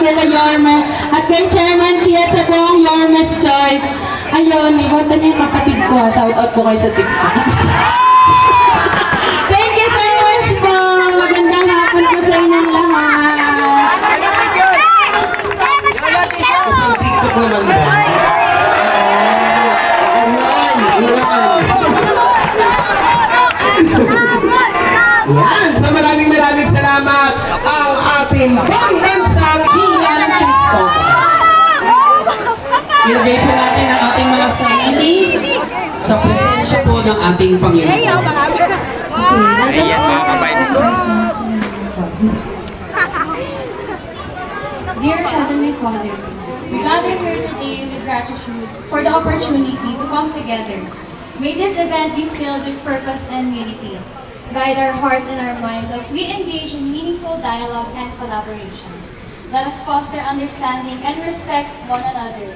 nila Yorme at kay Chairman Chia sa buong Yorme's Choice. Ayun, iboto niyo yung kapatid ko. Shoutout po kayo sa TikTok. Thank you so much po. Magandang hapon po sa inyong lahat. Sa TikTok naman ba? Yan! So maraming salamat ang ating pambansang Gian Cristobal. Ilagay po natin ang ating mga sarili sa presensya po ng ating Panginoon. Okay, let us pray. Dear Heavenly Father, we gather here today with gratitude for the opportunity to come together. May this event be filled with purpose and unity. Guide our hearts and our minds as we engage in meaningful dialogue and collaboration. Let us foster understanding and respect one another.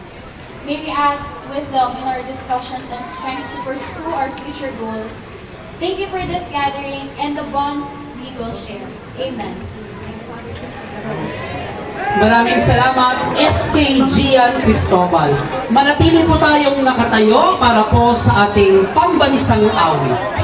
May we ask wisdom in our discussions and strength to pursue our future goals. Thank you for this gathering and the bonds we will share. Amen. Maraming salamat, SK Gian Cristobal. Manatili po tayong nakatayo para po sa ating pambansang awit.